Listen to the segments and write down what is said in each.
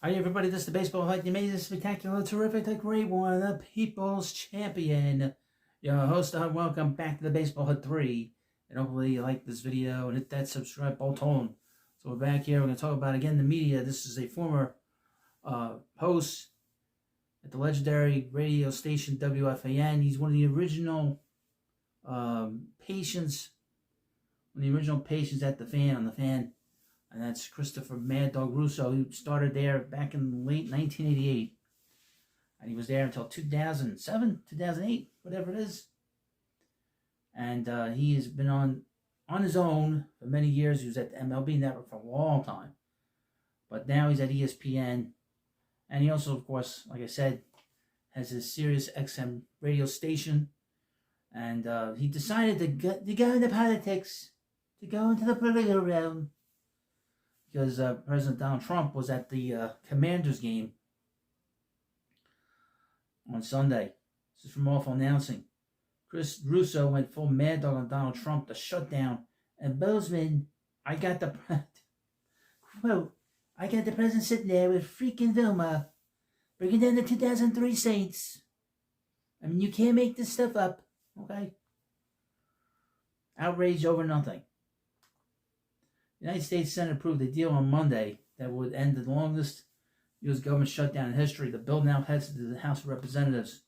Hi everybody, this is the baseball fight, the amazing, spectacular, terrific, the great one, the people's champion. Your host, welcome back to the Baseball Hut 3. And hopefully you like this video and hit that subscribe button. So we're back here, we're going to talk about, again, the media. This is a former host at the legendary radio station WFAN. He's one of the original patients, at the fan. And that's Christopher Mad Dog Russo, who started there back in late 1988. And he was there until 2007, 2008, whatever it is. And he has been on his own for many years. He was at the MLB Network for a long time. But now he's at ESPN. And he also, of course, like I said, has his Sirius XM radio station. And he decided to go into politics, to go into the political realm. Because President Donald Trump was at the Commanders game on Sunday. This is from Awful Announcing. Chris Russo went full mad dog on Donald Trump, the shutdown. And Bozeman, I got the president sitting there with freaking Vilma, bringing down the 2003 Saints. I mean, you can't make this stuff up, okay? Outrage over nothing. The United States Senate approved a deal on Monday that would end the longest U.S. government shutdown in history. The bill now heads to the House of Representatives,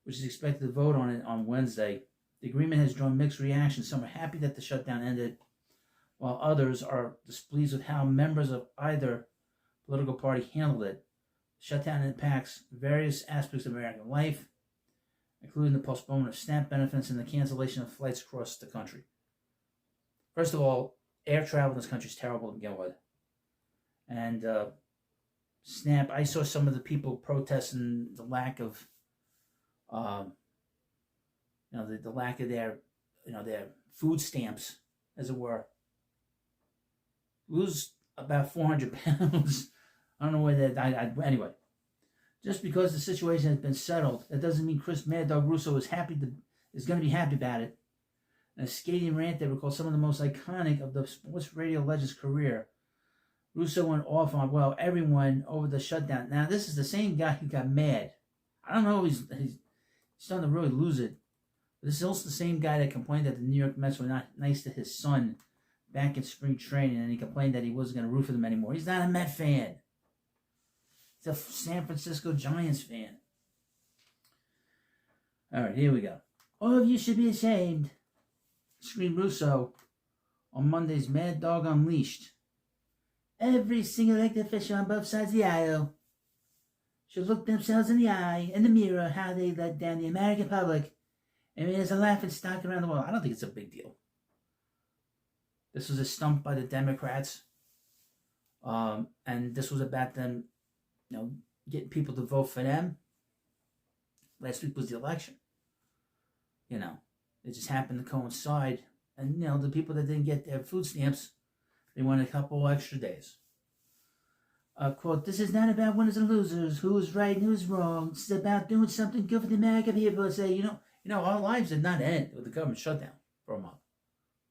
which is expected to vote on it on Wednesday. The agreement has drawn mixed reactions. Some are happy that the shutdown ended, while others are displeased with how members of either political party handled it. The shutdown impacts various aspects of American life, including the postponement of SNAP benefits and the cancellation of flights across the country. First of all, air travel in this country is terrible to begin with. And SNAP, I saw some of the people protesting the lack of, the lack of their food stamps, as it were. Lose about 400 pounds. I don't know where that, anyway. Just because the situation has been settled, that doesn't mean Chris Mad Dog Russo is going to be happy about it. A scathing rant that recalls some of the most iconic of the sports radio legend's career. Russo went off on, everyone over the shutdown. Now, this is the same guy who got mad. I don't know if he's starting to really lose it. But this is also the same guy that complained that the New York Mets were not nice to his son back in spring training, and he complained that he wasn't going to root for them anymore. He's not a Met fan. He's a San Francisco Giants fan. All right, here we go. All of you should be ashamed, screamed Russo on Monday's Mad Dog Unleashed. Every single elected official on both sides of the aisle should look themselves in the mirror, how they let down the American public. I mean, there's a laughing stock around the world. I don't think it's a big deal. This was a stump by the Democrats. And this was about them, getting people to vote for them. Last week was the election. It just happened to coincide. And, the people that didn't get their food stamps, they won a couple extra days. Quote, this is not about winners and losers, who's right and who's wrong. This is about doing something good for the American people. Say, our lives did not end with the government shutdown for a month.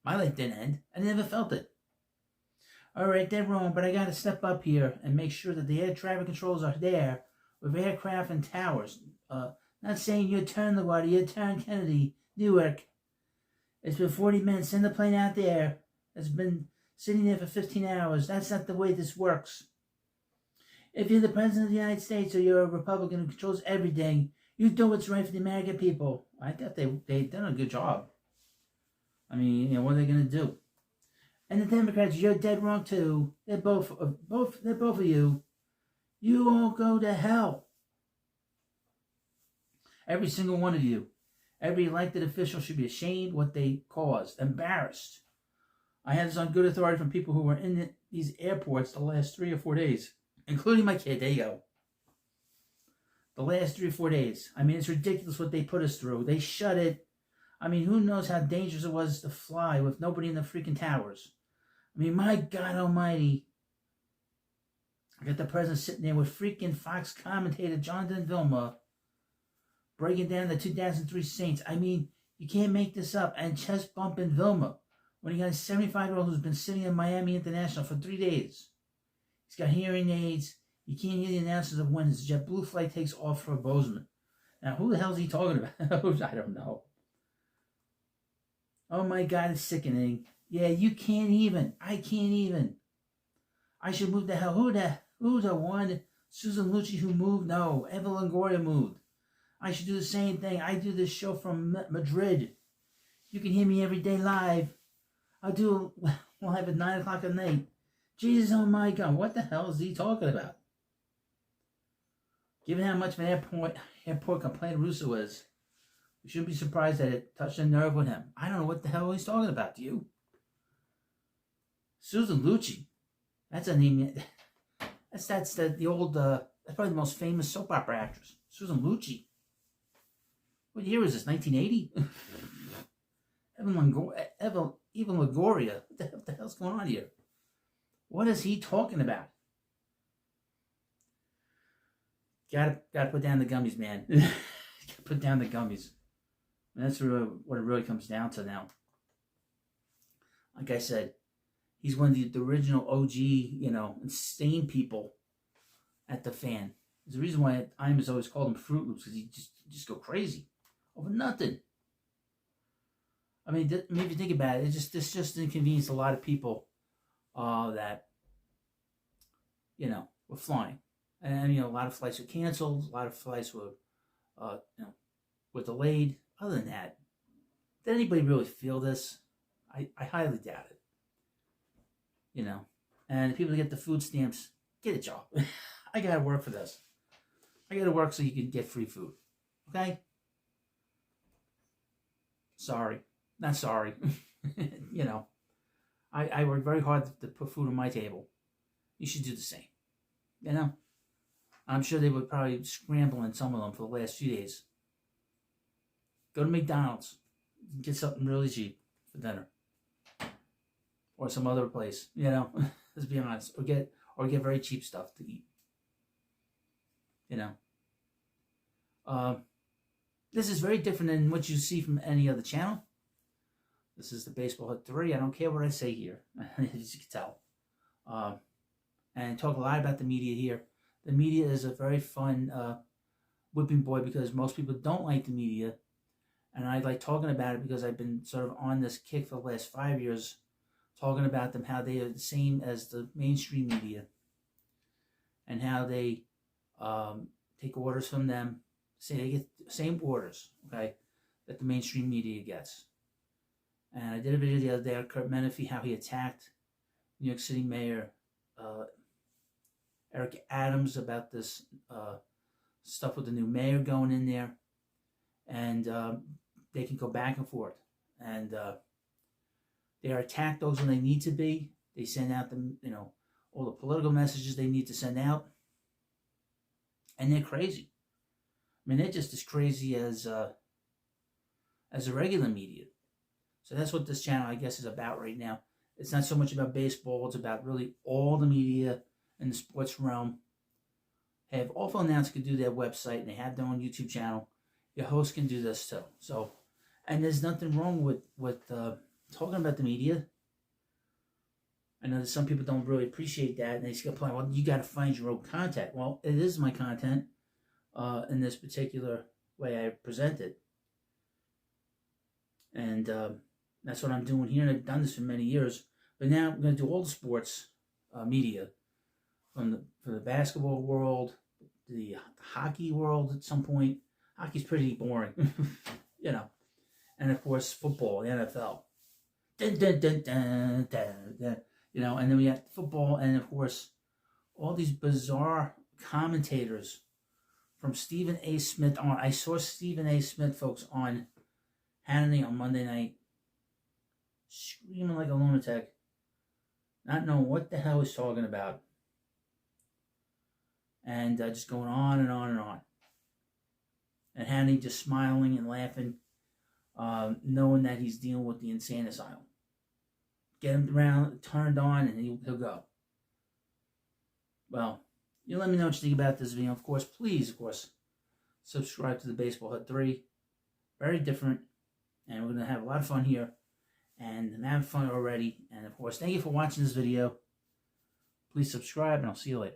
My life didn't end. I never felt it. All right, they're wrong, but I got to step up here and make sure that the air traffic controls are there with aircraft and towers. Not saying you turn LaGuardia, you turn Kennedy, Newark. It's been 40 minutes. Send the plane out there. It's been sitting there for 15 hours. That's not the way this works. If you're the president of the United States or you're a Republican who controls everything, you do what's right for the American people. I thought they've done a good job. I mean, what are they going to do? And the Democrats, you're dead wrong too. They're both of you. You all go to hell. Every single one of you. Every elected official should be ashamed what they caused. Embarrassed. I had this on good authority from people who were in these airports the last 3 or 4 days, including my kid. There you go. The last 3 or 4 days. I mean, it's ridiculous what they put us through. They shut it. I mean, who knows how dangerous it was to fly with nobody in the freaking towers. I mean, my God almighty. I got the president sitting there with freaking Fox commentator Jonathan Vilma breaking down the 2003 Saints. I mean, you can't make this up. And chest bumping Vilma when he got a 75-year-old who's been sitting in Miami International for 3 days. He's got hearing aids. You can't hear the announcers of when his JetBlue flight takes off for Bozeman. Now, who the hell is he talking about? I don't know. Oh my God, it's sickening. Yeah, you can't even. I can't even. I should move the hell. Who's the one? Susan Lucci who moved? No, Eva Longoria moved. I should do the same thing. I do this show from Madrid. You can hear me every day live. I'll do live at 9 o'clock at night. Jesus, oh my God, what the hell is he talking about? Given how much of an airport complaint Russo is, we shouldn't be surprised that it touched a nerve with him. I don't know what the hell he's talking about, do you? Susan Lucci. That's a name. That's the old, that's probably the most famous soap opera actress. Susan Lucci. What year is this, 1980? Eva Longoria. What the hell's going on here? What is he talking about? Gotta put down the gummies, man. Gotta put down the gummies. And that's what it really comes down to now. Like I said, he's one of the original OG, insane people at the fan. There's a reason why I'm has always called him Fruit Loops, because he just go crazy over nothing. I mean, maybe if you think about it, this just inconvenienced a lot of people that, were flying. And, a lot of flights were canceled. A lot of flights were, were delayed. Other than that, did anybody really feel this? I highly doubt it. And the people that get the food stamps, get a job. I got to work for this. I got to work so you can get free food. Okay? Sorry. Not sorry. I work very hard to put food on my table. You should do the same. I'm sure they were probably scrambling, some of them, for the last few days. Go to McDonald's. Get something really cheap for dinner. Or some other place, Let's be honest. Or get very cheap stuff to eat. This is very different than what you see from any other channel. This is the Baseball Hut 3. I don't care what I say here, as you can tell. And talk a lot about the media here. The media is a very fun whipping boy because most people don't like the media. And I like talking about it because I've been sort of on this kick for the last 5 years, talking about them, how they are the same as the mainstream media. And how they take orders from them. Say they get the same orders, okay, that the mainstream media gets. And I did a video the other day on Kurt Menefee, how he attacked New York City Mayor Eric Adams about this stuff with the new mayor going in there. And they can go back and forth. And they are attacked those when they need to be. They send out all the political messages they need to send out. And they're crazy. I mean, they're just as crazy as the regular media. So that's what this channel, I guess, is about right now. It's not so much about baseball. It's about really all the media in the sports realm. Have awful announcers can do their website, and they have their own YouTube channel. Your host can do this too. So, and there's nothing wrong with talking about the media. I know that some people don't really appreciate that, and they just go, well, you got to find your own content. Well, it is my content in this particular way I present it. And that's what I'm doing here, and I've done this for many years. But now I'm going to do all the sports media, from the basketball world, the hockey world at some point. Hockey's pretty boring, And of course, football, the NFL. Dun, dun, dun, dun, dun, dun. And then we got football, and of course, all these bizarre commentators from Stephen A. Smith on. I saw Stephen A. Smith, folks, on Hannity on Monday night, screaming like a lunatic, not knowing what the hell he's talking about, and just going on and on and on. And Hannity just smiling and laughing, knowing that he's dealing with the insane asylum. Get him around, turned on, and he'll go. Well, you let me know what you think about this video. Of course, please, subscribe to the Baseball Hut 3. Very different. And we're going to have a lot of fun here. And I'm having fun already. And of course, thank you for watching this video. Please subscribe, and I'll see you later.